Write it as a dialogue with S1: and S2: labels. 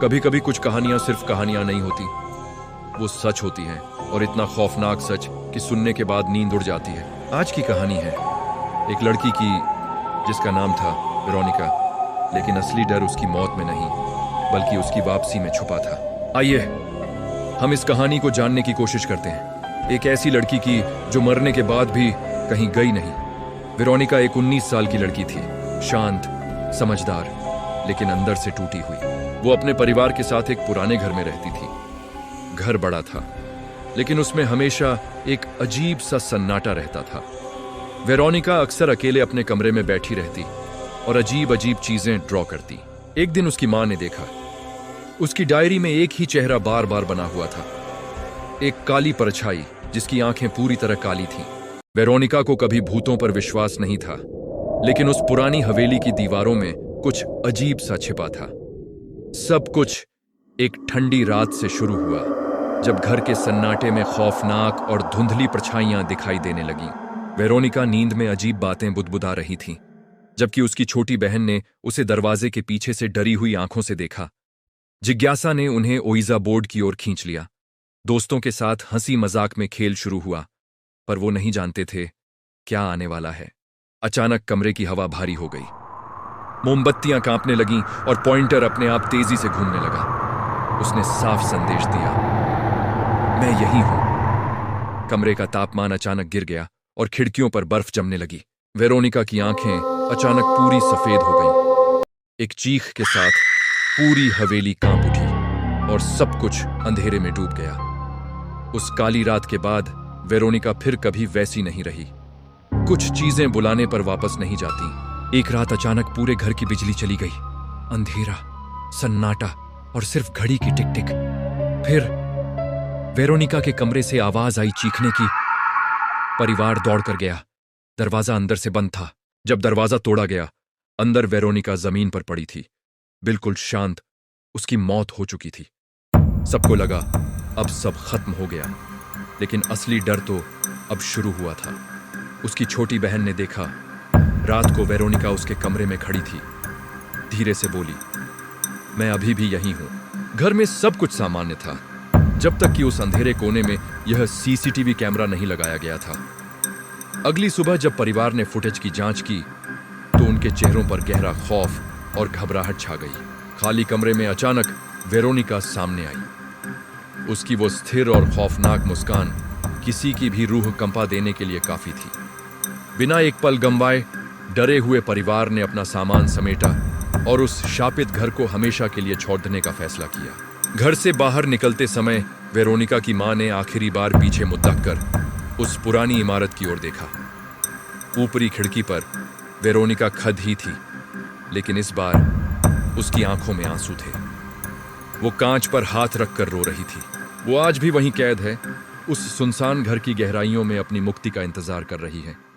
S1: कभी कभी कुछ कहानियां सिर्फ कहानियां नहीं होती, वो सच होती हैं, और इतना खौफनाक सच कि सुनने के बाद नींद उड़ जाती है। आज की कहानी है एक लड़की की जिसका नाम था वेरोनिका, लेकिन असली डर उसकी मौत में नहीं बल्कि उसकी वापसी में छुपा था। आइए हम इस कहानी को जानने की कोशिश करते हैं, एक ऐसी लड़की की जो मरने के बाद भी कहीं गई नहीं। वेरोनिका एक 19 साल की लड़की थी, शांत, समझदार, लेकिन अंदर से टूटी हुई। वो अपने परिवार के साथ एक पुराने घर में रहती थी। घर बड़ा था, लेकिन उसमें हमेशा एक अजीब सा सन्नाटा रहता था। वेरोनिका अक्सर अकेले अपने कमरे में बैठी रहती और अजीब अजीब चीजें ड्रॉ करती। एक दिन उसकी मां ने देखा, उसकी डायरी में एक ही चेहरा बार बार बना हुआ था, एक काली परछाई जिसकी आंखें पूरी तरह काली थीं। वेरोनिका को कभी भूतों पर विश्वास नहीं था, लेकिन उस पुरानी हवेली की दीवारों में कुछ अजीब सा छिपा था। सब कुछ एक ठंडी रात से शुरू हुआ, जब घर के सन्नाटे में खौफनाक और धुंधली परछाइयां दिखाई देने लगीं। वेरोनिका नींद में अजीब बातें बुदबुदा रही थी, जबकि उसकी छोटी बहन ने उसे दरवाजे के पीछे से डरी हुई आंखों से देखा। जिज्ञासा ने उन्हें ओइजा बोर्ड की ओर खींच लिया। दोस्तों के साथ हंसी मजाक में खेल शुरू हुआ, पर वो नहीं जानते थे क्या आने वाला है। अचानक कमरे की हवा भारी हो गई, मोमबत्तियां कांपने लगीं और पॉइंटर अपने आप तेजी से घूमने लगा। उसने साफ संदेश दिया, मैं यही हूं। कमरे का तापमान अचानक गिर गया और खिड़कियों पर बर्फ जमने लगी। वेरोनिका की आंखें अचानक पूरी सफेद हो गईं। एक चीख के साथ पूरी हवेली कांप उठी और सब कुछ अंधेरे में डूब गया। उस काली रात के बाद वेरोनिका फिर कभी वैसी नहीं रही। कुछ चीजें बुलाने पर वापस नहीं जाती। एक रात अचानक पूरे घर की बिजली चली गई। अंधेरा, सन्नाटा और सिर्फ घड़ी की टिक टिक। फिर वेरोनिका के कमरे से आवाज आई चीखने की। परिवार दौड़कर गया। दरवाजा अंदर से बंद था। जब दरवाजा तोड़ा गया, अंदर वेरोनिका जमीन पर पड़ी थी, बिल्कुल शांत। उसकी मौत हो चुकी थी। सबको लगा अब सब खत्म हो गया, लेकिन असली डर तो अब शुरू हुआ था। उसकी छोटी बहन ने देखा, रात को वेरोनिका उसके कमरे में खड़ी थी। धीरे से बोली, मैं अभी भी यही हूं। घर में सब कुछ सामान्य था, जब तक कि उस अंधेरे कोने में यह सीसीटीवी कैमरा नहीं लगाया गया था। अगली सुबह जब परिवार ने फुटेज की जांच की, तो उनके चेहरों पर गहरा खौफ और घबराहट छा गई। खाली कमरे में अचानक वेरोनिका सामने आई। उसकी वो स्थिर और खौफनाक मुस्कान किसी की भी रूह कंपा देने के लिए काफी थी। बिना एक पल गंवाए डरे हुए परिवार ने अपना सामान समेटा और उस शापित घर को हमेशा के लिए छोड़ देने का फैसला किया। घर से बाहर निकलते समय वेरोनिका की मां ने आखिरी बार पीछे मुद्दक कर उस पुरानी इमारत की ओर देखा। ऊपरी खिड़की पर वेरोनिका खद ही थी, लेकिन इस बार उसकी आंखों में आंसू थे। वो कांच पर हाथ रखकर रो रही थी। वो आज भी वहीं कैद है, उस सुनसान घर की गहराइयों में अपनी मुक्ति का इंतजार कर रही है।